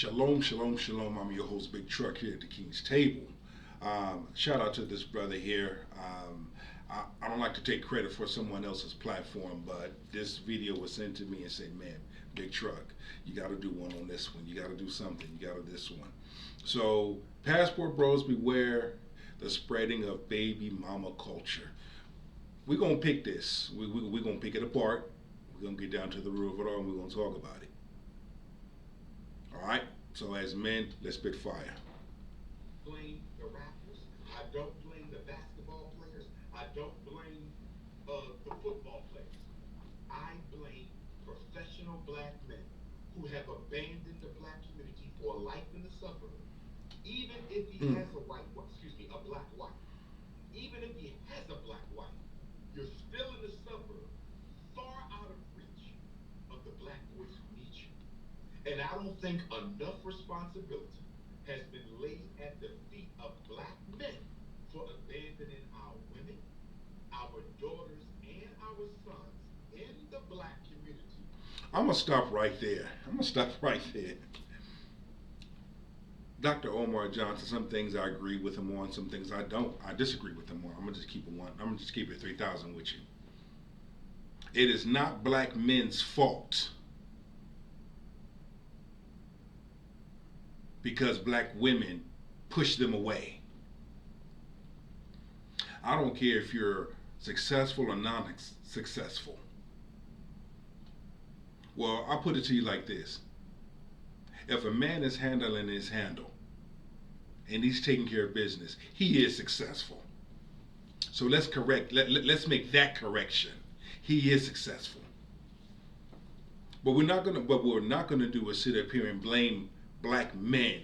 Shalom, shalom, shalom. I'm your host, Big Truck, here at the King's Table. Shout out to this brother here. I don't like to take credit for someone else's platform, but this video was sent to me and said, man, Big Truck, you got to do one on this one. You got to do something. You got to do this one. So, Passport Bros, beware the spreading of baby mama culture. We're going to pick this. We're going to pick it apart. We're going to get down to the root of it all, and we're going to talk about it. All right? So as men, let's spit fire. Blame the rappers. I don't blame the basketball players. I don't blame the football players. I blame professional black men who have abandoned the black community for life in the suburb. Even if he has a a black wife. Even if he has a black wife, you're still in the suburb, far out of reach of the black boys who need you. And I don't think enough responsibility has been laid at the feet of black men for abandoning our women, our daughters, and our sons in the black community. I'm going to stop right there. Dr. Omar Johnson, some things I agree with him on, some things I don't. I disagree with him on. I'm going to just keep it one. I'm going to just keep it 3,000 with you. It is not black men's fault because black women push them away. I don't care if you're successful or non-successful. Well, I'll put it to you like this. If a man is handling his handle and he's taking care of business, he is successful. So let's let's make that correction. He is successful. But what we're not gonna do is sit up here and blame black men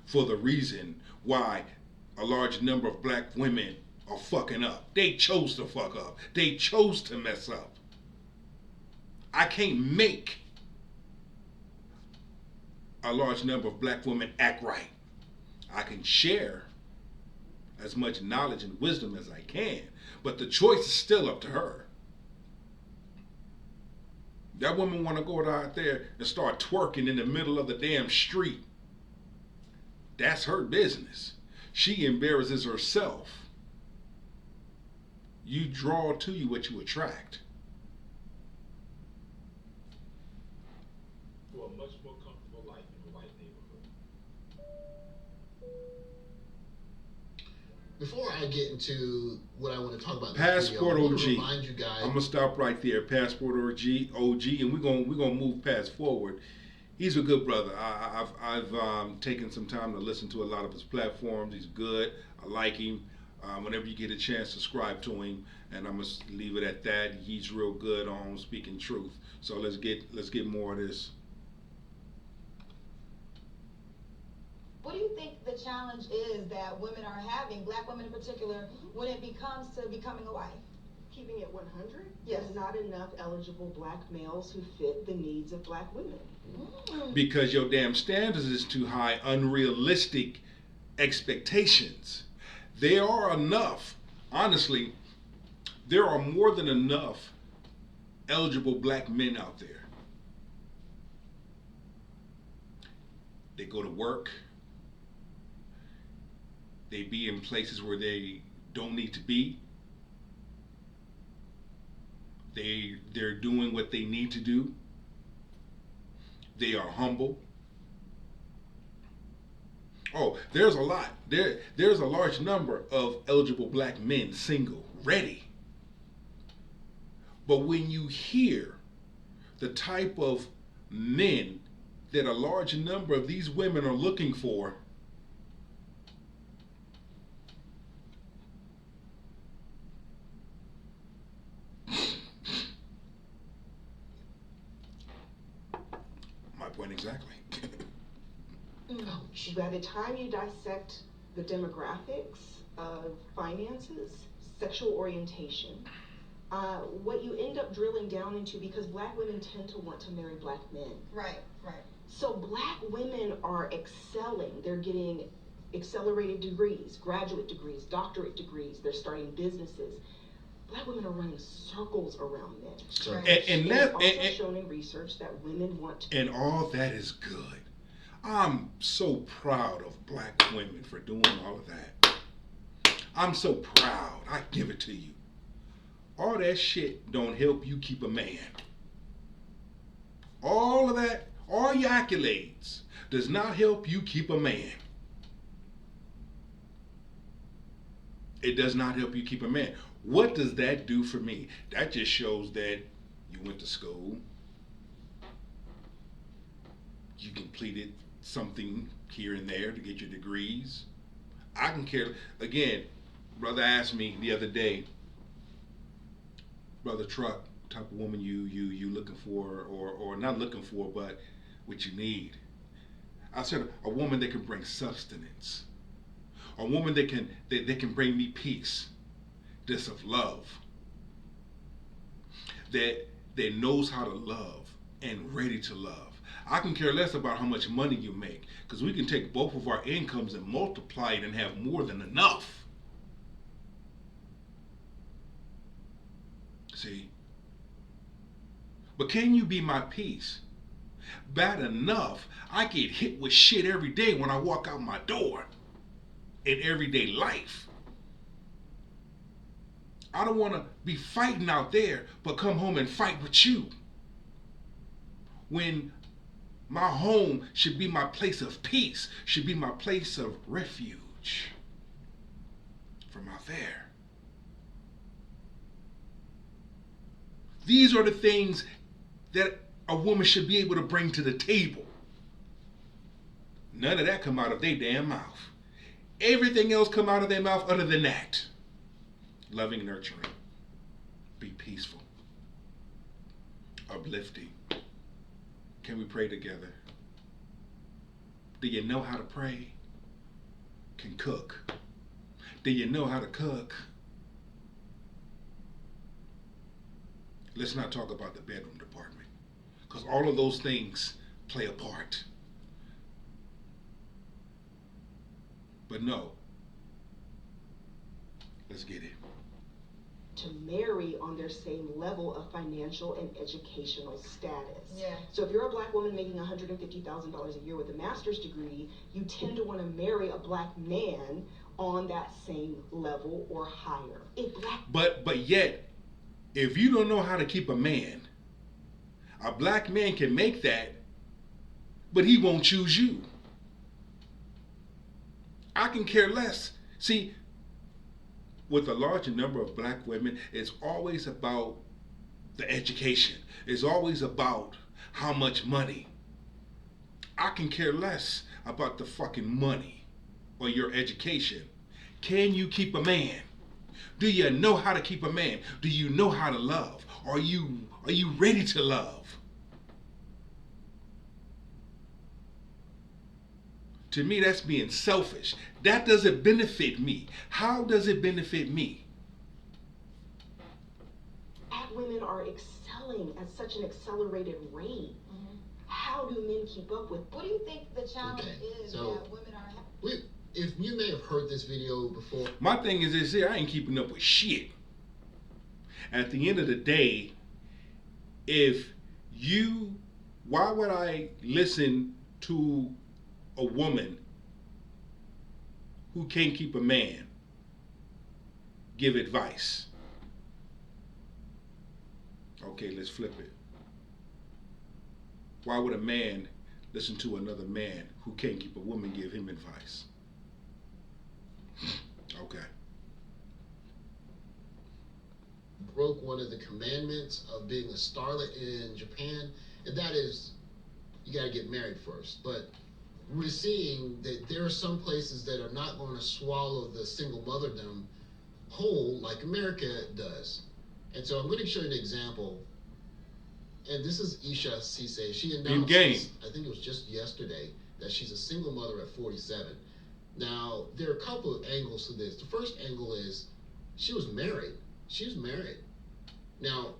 for the reason why a large number of black women are fucking up. They chose to fuck up. They chose to mess up. I can't make a large number of black women act right. I can share as much knowledge and wisdom as I can, but the choice is still up to her. That woman want to go out there and start twerking in the middle of the damn street. That's her business. She embarrasses herself. You draw to you what you attract. For a much more comfortable life in a white neighborhood. Before I get into what I want to talk about in Passport this video, I want to OG. remind you guys. I'm gonna stop right there. Passport OG, and we're gonna move past forward. He's a good brother. I've taken some time to listen to a lot of his platforms. He's good. I like him. Whenever you get a chance, subscribe to him, and I'm gonna leave it at that. He's real good on speaking truth. So let's get more of this. What do you think the challenge is that women are having, black women in particular, when it comes to becoming a wife? Keeping it 100, Yes. there's not enough eligible black males who fit the needs of black women. Because your damn standards is too high, unrealistic expectations. There are enough, honestly, there are more than enough eligible black men out there. They go to work. They be in places where they don't need to be. They're doing what they need to do. They are humble. Oh, there's a lot. There's a large number of eligible black men single, ready. But when you hear the type of men that a large number of these women are looking for, my point exactly. By the time you dissect the demographics of finances, sexual orientation, what you end up drilling down into, because black women tend to want to marry black men. Right. So black women are excelling. They're getting accelerated degrees, graduate degrees, doctorate degrees. They're starting businesses. Black women are running circles around men. Sure. And It's also that shown in research that women want to. and all that is good. I'm so proud of black women for doing all of that. I'm so proud. I give it to you. All that shit don't help you keep a man. All of that, all your accolades, does not help you keep a man. It does not help you keep a man. What does that do for me? That just shows that you went to school, you completed something here and there to get your degrees. I can care. Again, brother asked me the other day, brother Truck, type of woman you looking for, or not looking for, but what you need. I said a woman that can bring sustenance, a woman that can bring me peace, this of love, that knows how to love and ready to love. I can care less about how much money you make, because we can take both of our incomes and multiply it and have more than enough. See? But can you be my peace? Bad enough, I get hit with shit every day when I walk out my door in everyday life. I don't want to be fighting out there, but come home and fight with you. When my home should be my place of peace, should be my place of refuge from out there. These are the things that a woman should be able to bring to the table. None of that come out of their damn mouth. Everything else come out of their mouth other than that. Loving, nurturing. Be peaceful. Uplifting. Can we pray together? Do you know how to pray? Can cook? Do you know how to cook? Let's not talk about the bedroom department, because all of those things play a part. But no, let's get it. To marry on their same level of financial and educational status. Yeah. So if you're a black woman making $150,000 a year with a master's degree, you tend to want to marry a black man on that same level or higher. But yet, if you don't know how to keep a man, a black man can make that, but he won't choose you. I can care less. See, with a larger number of black women, it's always about the education. It's always about how much money. I can care less about the fucking money or your education. Can you keep a man? Do you know how to keep a man? Do you know how to love? Are you ready to love? To me, that's being selfish. That doesn't benefit me. How does it benefit me? Black women are excelling at such an accelerated rate. How do men keep up with? What do you think the challenge is so that women are having? If you may have heard this video before. My thing is this here, I ain't keeping up with shit. At the end of the day, why would I listen to a woman who can't keep a man give advice? Okay, let's flip it. Why would a man listen to another man who can't keep a woman give him advice? Okay. Broke one of the commandments of being a starlet in Japan, and that is you got to get married first. But we're seeing that there are some places that are not going to swallow the single motherdom whole like America does. And so I'm going to show you an example. And this is Isha Sise. She announced, I think it was just yesterday, that she's a single mother at 47. Now, there are a couple of angles to this. The first angle is she was married. She was married. Now,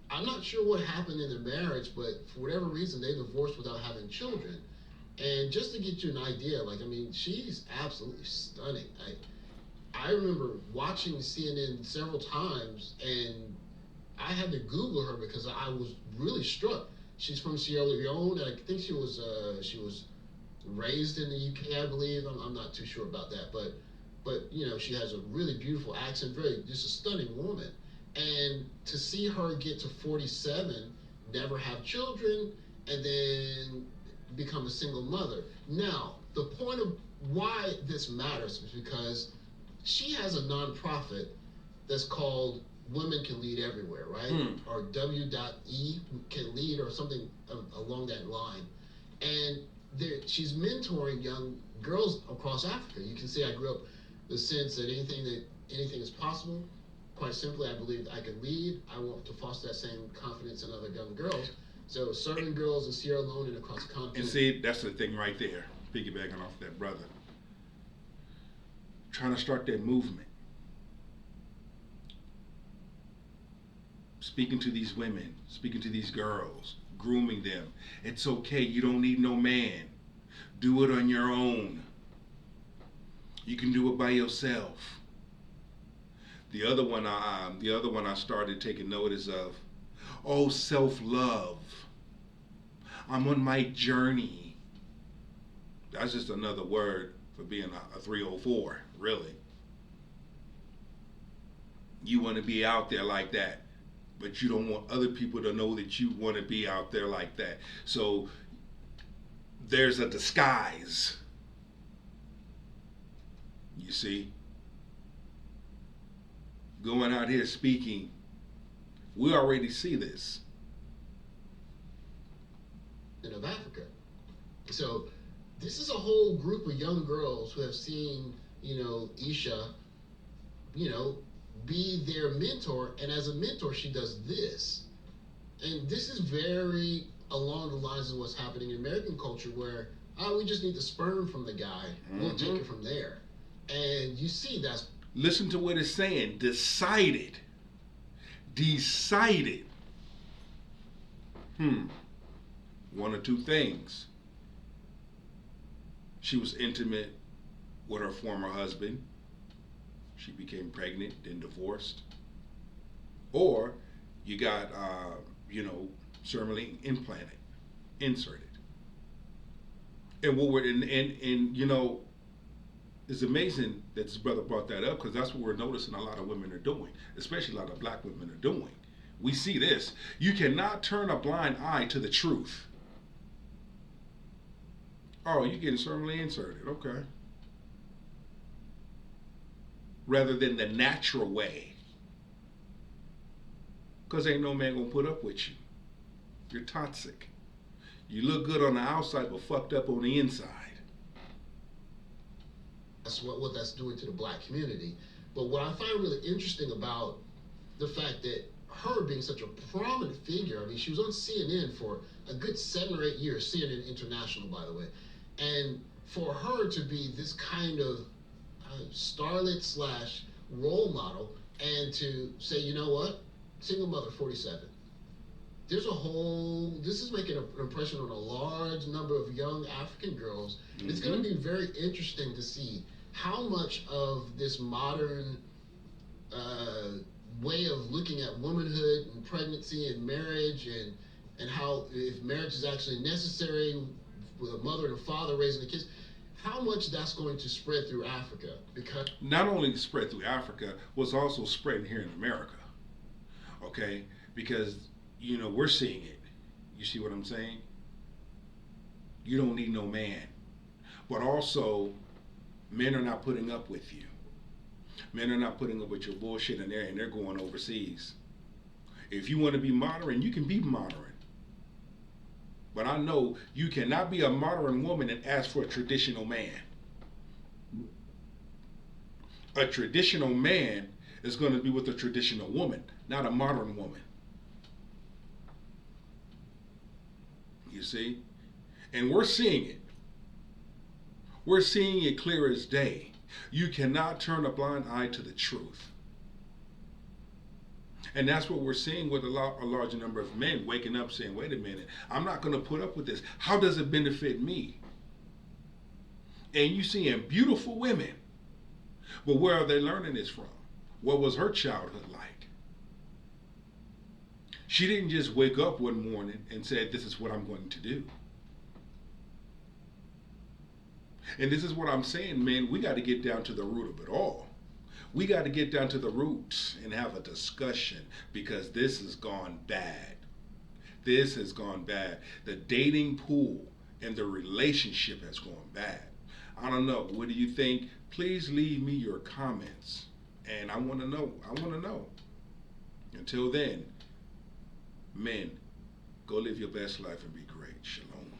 I'm not sure what happened in their marriage, but for whatever reason, they divorced without having children. And just to get you an idea, she's absolutely stunning. I remember watching CNN several times, and I had to Google her because I was really struck. She's from Sierra Leone, and I think she was raised in the UK, I believe. I'm not too sure about that, but you know, she has a really beautiful accent, very just a stunning woman. And to see her get to 47, never have children, and then become a single mother. Now, the point of why this matters is because she has a nonprofit that's called Women Can Lead Everywhere, right? Or W.E Can Lead or something along that line. And she's mentoring young girls across Africa. You can see I grew up the sense that anything is possible. Quite simply, I believe I can lead. I want to foster that same confidence in other young girls. So serving girls in Sierra Leone and across the continent. And see, that's the thing right there, piggybacking off that brother. Trying to start that movement. Speaking to these women, speaking to these girls, grooming them. It's okay, you don't need no man. Do it on your own. You can do it by yourself. The other one I started taking notice of. Oh, self-love. I'm on my journey. That's just another word for being a 304, really. You want to be out there like that, but you don't want other people to know that you want to be out there like that. So there's a disguise. You see? Going out here speaking, we already see this. Of Africa. So this is a whole group of young girls who have seen, you know, Isha, you know, be their mentor, and as a mentor she does this. And this is very along the lines of what's happening in American culture where we just need the sperm from the guy. We'll take it from there. And you see that's listen to what it's saying. Decided. One or two things. She was intimate with her former husband. She became pregnant, then divorced. Or you got, ceremony implanted, inserted. And what we're and you know, it's amazing that this brother brought that up because that's what we're noticing a lot of women are doing, especially a lot of black women are doing. We see this. You cannot turn a blind eye to the truth. Oh, you're getting ceremony inserted, okay. Rather than the natural way. Because ain't no man gonna put up with you. You're toxic. You look good on the outside but fucked up on the inside. That's what that's doing to the black community. But what I find really interesting about the fact that her being such a prominent figure, I mean, she was on CNN for a good 7 or 8 years, CNN International, by the way. And for her to be this kind of starlet slash role model and to say, you know what, single mother, 47. This is making an impression on a large number of young African girls. Mm-hmm. It's going to be very interesting to see how much of this modern way of looking at womanhood and pregnancy and marriage and how if marriage is actually necessary with a mother and a father raising the kids, how much that's going to spread through Africa. Because not only spread through Africa, was also spreading here in America. Okay? Because, you know, we're seeing it. You see what I'm saying? You don't need no man. But also, men are not putting up with you. Men are not putting up with your bullshit and they're going overseas. If you want to be modern, you can be modern. But I know you cannot be a modern woman and ask for a traditional man. A traditional man is going to be with a traditional woman, not a modern woman. You see? And we're seeing it. We're seeing it clear as day. You cannot turn a blind eye to the truth. And that's what we're seeing with a larger number of men waking up saying, wait a minute, I'm not going to put up with this. How does it benefit me? And you seeing beautiful women. But where are they learning this from? What was her childhood like? She didn't just wake up one morning and say, this is what I'm going to do. And this is what I'm saying, man. We got to get down to the root of it all. We got to get down to the roots and have a discussion, because this has gone bad. This has gone bad. The dating pool and the relationship has gone bad. I don't know. What do you think? Please leave me your comments. And I want to know. I want to know. Until then, men, go live your best life and be great. Shalom.